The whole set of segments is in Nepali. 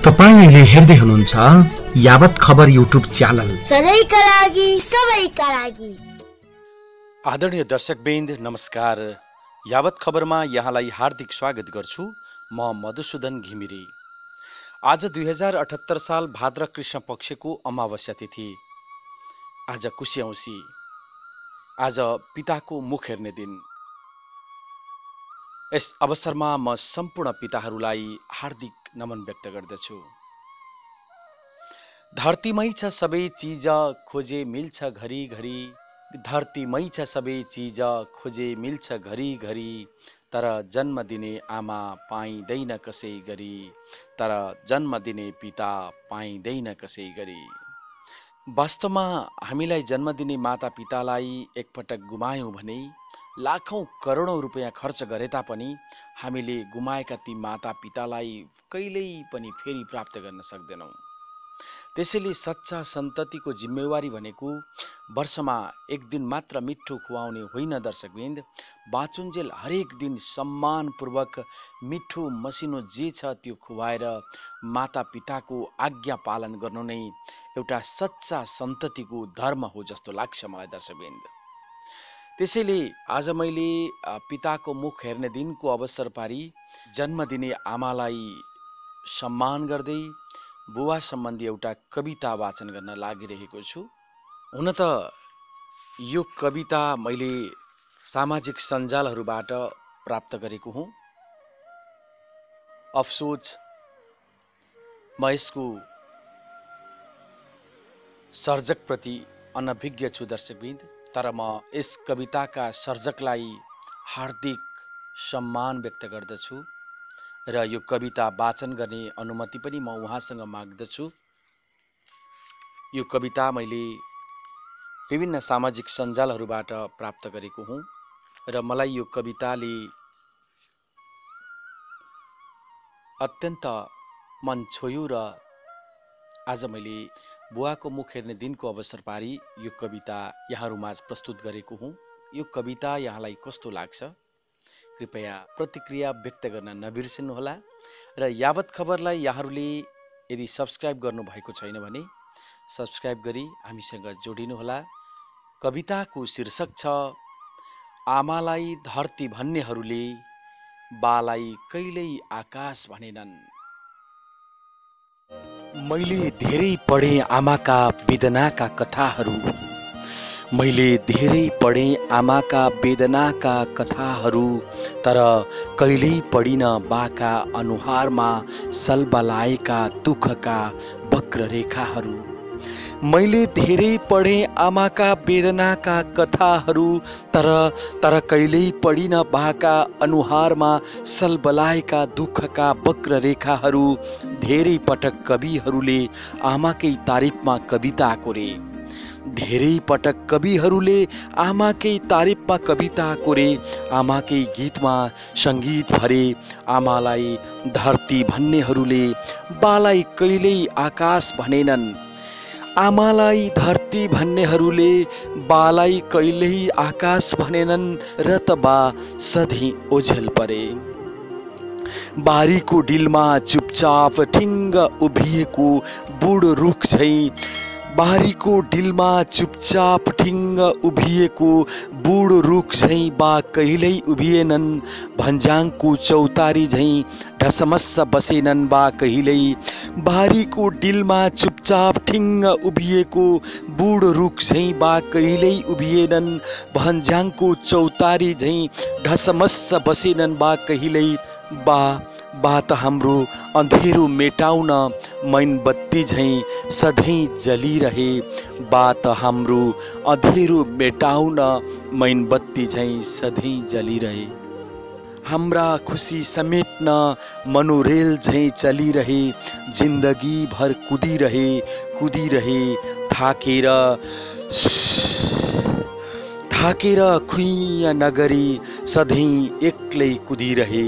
तपाईं अहिले हेर्दै हुनुहुन्छ यावत खबर युट्युब च्यानल। सधैँका लागि सबैका लागि। आदरणीय दर्शकवृन्द नमस्कार। यावत खबरमा यहाँलाई हार्दिक स्वागत गर्छु। म मधुसूदन घिमिरे। आज 2078 साल भाद्र कृष्ण पक्षको अमावस्या तिथि। आज कुशे औँसी। आज पिताको मुख हेर्ने दिन। यस अवसरमा म सम्पूर्ण पिताहरूलाई हार्दिक नमन व्यक्त गर्दछु। धरतीमै छ सबै चिज खोजे मिल्छ घरी घरी, धरतीमै छ सबै चिज खोजे मिल्छ घरी घरी, तर जन्म दिने आमा पाइँदैन कसै गरी, तर जन्म दिने पिता पाइँदैन कसै गरी। वास्तवमा हामीलाई जन्म दिने माता पितालाई एकपटक गुमायौं भने लाखौं करोडौं रुपैयाँ खर्च गरे तापनि हामीले गुमाएका ती माता पितालाई कहिल्यै पनि फेरि प्राप्त गर्न सक्दैनौं। त्यसैले सच्चा सन्ततिको जिम्मेवारी भनेको वर्षमा एक दिन मात्र मिठो खुवाउने होइन दर्शकवृन्द, बाँचुन्जेल हरेक दिन सम्मानपूर्वक मिठो मसिनो जे छ त्यो खुवाएर माता पिताको आज्ञा पालन गर्नु नै एउटा सच्चा सन्ततिको धर्म हो जस्तो लाग्छ मलाई दर्शकवृन्द। त्यसैले आज मैले पिताको मुख हेर्ने दिनको अवसर पारी जन्म दिने आमालाई सम्मान गर्दै बुवा सम्बन्धी एउटा कविता वाचन गर्न लागिरहेको छु। हुन त यो कविता मैले सामाजिक सञ्जालहरूबाट प्राप्त गरेको हुँ। अफसोस म यसको सर्जकप्रति अनभिज्ञ छु दर्शकवृन्द, तर म यस कविताका सर्जकलाई हार्दिक सम्मान व्यक्त गर्दछु र यो कविता वाचन गर्ने अनुमति पनि म उहाँसँग माग्दछु। यो कविता मैले विभिन्न सामाजिक सञ्जालहरूबाट प्राप्त गरेको हुँ र मलाई यो कविताले अत्यन्त मन छोयो र आज मैले बुवाको मुख हेर्ने दिनको अवसर पारी यो कविता यहाँहरूमाझ प्रस्तुत गरेको हुँ। यो कविता यहाँलाई कस्तो लाग्छ कृपया प्रतिक्रिया व्यक्त गर्न नबिर्सनुहोला र यावत खबरलाई यहाँहरूले यदि सब्स्क्राइब गर्नु भएको छैन भने सब्स्क्राइब गरी हामीसँग जोडिनुहोला। कविताको शीर्षक छ आमालाई धरती भन्नेहरूले बालाई कहिल्यै आकाश भनेनन्। मैले धेरै पढे आमाका वेदनाका कथाहरू, मैले धेरै पढे आमाका वेदनाका कथाहरू, तर कहिल्यै पढिन बाका अनुहारमा सलबलाएका दुःखका वक्र रेखाहरू। मैले धेरै पढे आमाका वेदनाका कथाहरू, तर कहिल्यै पढिन बाका अनुहारमा सलबलाएका दुःखका वक्र रेखाहरू। धेरै पटक कविहरूले आमाकै तारिफमा कविता कोरे, धेरै पटक कविहरूले आमाकै तारिफमा कविता कोरे, आमाकै गीतमा सङ्गीत भरे। आमालाई धरती भन्नेहरूले बालाई कहिल्यै आकाश भनेनन्, आमालाई धरती भन्नेहरूले बालाई कहिल्यै आकाश भनेनन्, र त बा सधैँ ओझेल परे। बारीको डिलमा चुपचाप ठिङ्ग उभिएको बुढो रुख झैँ, बारीको डिलमा चुपचाप ठिङ्ग उभिएको बुढो रुख झैँ बा कहिल्यै उभिएनन्, भन्ज्याङको चौतारी झैँ ढसमस्स बसेनन् बा कहिल्यै। बारीको डिलमा चुपचाप ठिङ्ग उभिएको बुढो रुख झैँ बा कहिल्यै उभिएनन्, भन्ज्याङको चौतारी झैँ ढसमस्स बसेनन् बा कहिल्यै। बा त हाम्रो अँधेरो मेटाउन मैनबत्ती झैँ सधैँ जलिरहे, बा त हाम्रो अँधेरो मेटाउन मैनबत्ती झैँ सधैँ जलिरहे। हाम्रा खुसी समेट्न मनोरेल झैँ चलिरहे, जिन्दगी भर कुदिरहे थाकेर खुइँ नगरी सधैँ एक्लै कुदिरहे।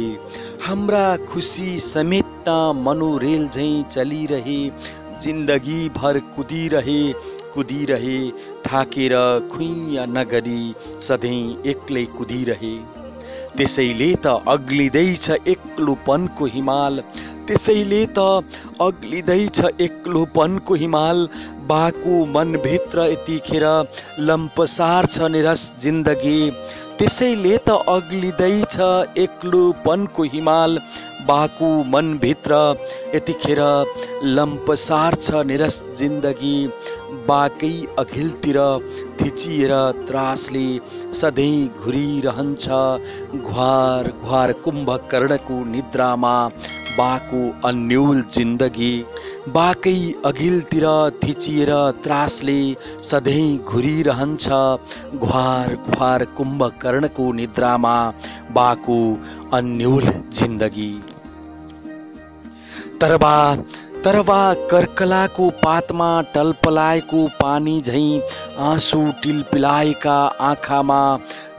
हाम्रा खुसी समेट्न मनोरेल झैँ चलिरहे, जिन्दगी भर कुदिरहे थाकेर खुइँ नगरी सधैँ एक्लै कुदिरहे। त्यसैले त अग्लिँदैछ एक्लोपनको हिमाल, त्यसैले त अग्लिँदैछ एक्लोपनको हिमाल। बाको मनभित्र यतिखेर लम्पसार छ निरस जिन्दगी। त्यसैले त अग्लिँदैछ एक्लोपनको हिमाल। बाको मनभित्र यतिखेर लम्पसार छ निरस जिन्दगी। बाकै अघिल्तिर थिचिएर त्रासले सधैँ घुरिरहन्छ घ्वार घ्वार कुम्भकर्णको निद्रामा बाको अन्योल जिन्दगी। बाकै अघिल्तिर थिचिएर त्रासले सधैँ घुरिरहन्छ घ्वार घ्वार कुम्भकर्णको निद्रामा बाको अन्योल जिन्दगी। तरवा कर्कलाको पातमा टलपलाएको पानी झैँ आँसु टिलपिलाएका आँखामा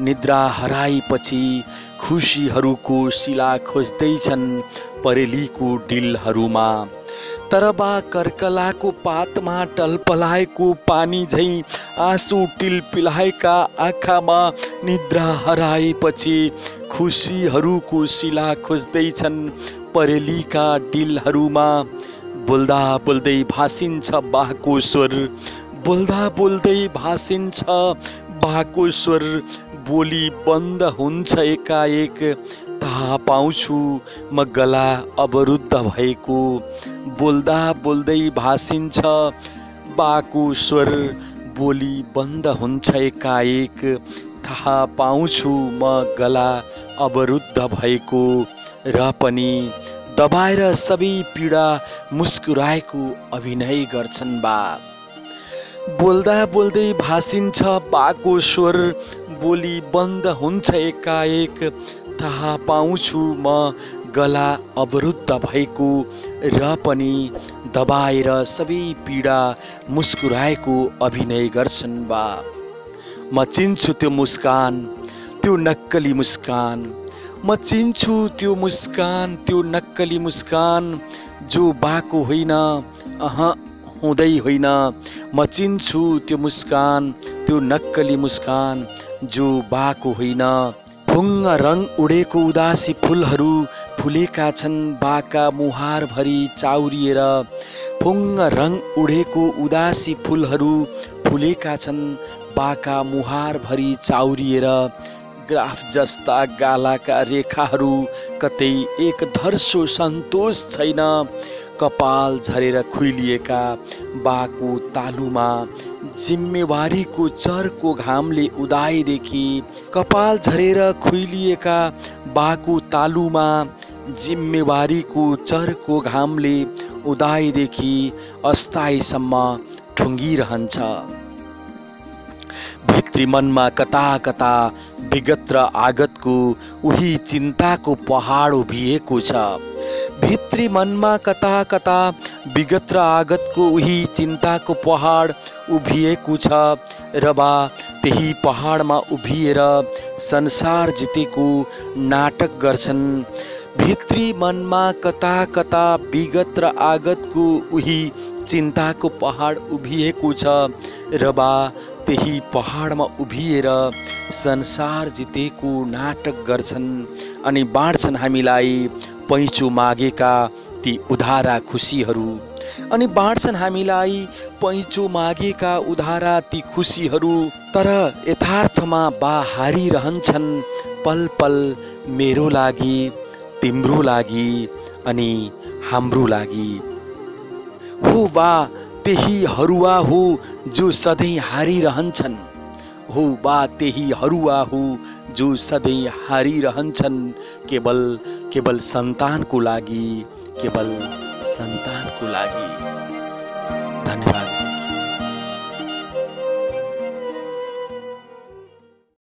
निद्रा हराएपछि खुसीहरूको शिला खोज्दैछन् परेलीको डिलहरूमा। तरवा कर्कलाको पातमा टलपलाएको पानी झैँ आँसु टिलपिलाएका आँखामा निद्रा हराएपछि खुसीहरूको शिला खोज्दैछन् परेलीका डिलहरूमा। बोल्दा बोल्दै भासिन्छ बाको स्वर, बोल्दा बोल्दै भासिन्छ बाको स्वर। बोली बन्द हुन्छ एकाएक थाहा पाउँछु म गला अवरुद्ध भएको। बोल्दा बोल्दै भासिन्छ बाको स्वर, बोली बन्द हुन्छ एकाएक थाहा पाउँछु म गला अवरुद्ध भएको। र पनि दबाएर सबै पीडा मुस्कुराएको अभिनय गर्छन् बा। बोल्दा बोल्दै भासिन्छ बाको स्वर, बोली बन्द हुन्छ एकाएक थाहा पाउँछु म गला अवरुद्ध भएको। र पनि दबाएर सबै पीडा मुस्कुराएको अभिनय गर्छन् बा। म चिन्छु त्यो मुस्कान, त्यो नक्कली मुस्कान। म चिन्छु त्यो मुस्कान, त्यो नक्कली मुस्कान जो बाको होइन, हुँदै होइन। म चिन्छु त्यो मुस्कान, त्यो नक्कली मुस्कान जो बाको होइन। फुङ्ग रङ उडेको उदासी फुलहरू फुलेका छन् बाका मुहार भरी चाउरिएर। फुङ्ग रङ उडेको उदासी फुलहरू फुलेका छन् बाका मुहार भरी चाउरिएर। ग्राफ जस्ता गालाका रेखाहरू कतै एक धर्सो सन्तोष छैन। कपाल झरेर खुइलिएका बाको तालुमा जिम्मेवारीको चर्को घामले उदाएदेखि। कपाल झरेर खुइलिएका बाको तालुमा जिम्मेवारीको चर्को घामले उदाएदेखि अस्थायीसम्म ठुङ्गिरहन्छ। भित्री मनमा कता कता विगत र आगतको उही चिन्ताको पहाड उभिएको छ। भित्री मनमा कता कता विगत र आगतको उही चिन्ताको पहाड उभिएको छ। र बा त्यही पहाडमा उभिएर संसार जितेको नाटक गर्छन्। भित्री मनमा कता कता विगत र आगतको उही चिन्ताको पहाड उभिएको छ। र बा त्यही पहाडमा उभिएर संसार जितेको नाटक गर्छन्। अनि बाँड्छन् हामीलाई पैँचो मागेका ती उधारा खुसीहरू। अनि बाँड्छन् हामीलाई पैँचो मागेका उधारा ती खुसीहरू। तर यथार्थमा बा हारिरहन्छन् पल पल मेरो लागि, तिम्रो लागि अनि हाम्रो लागि। हो बा त्यही हरुवा हो जो सधैँ हारिरहन्छन्। हो बा त्यही हरुवा हो जो सधैँ हारिरहन्छन् केवल सन्तानको लागि, केवल सन्तानको लागि।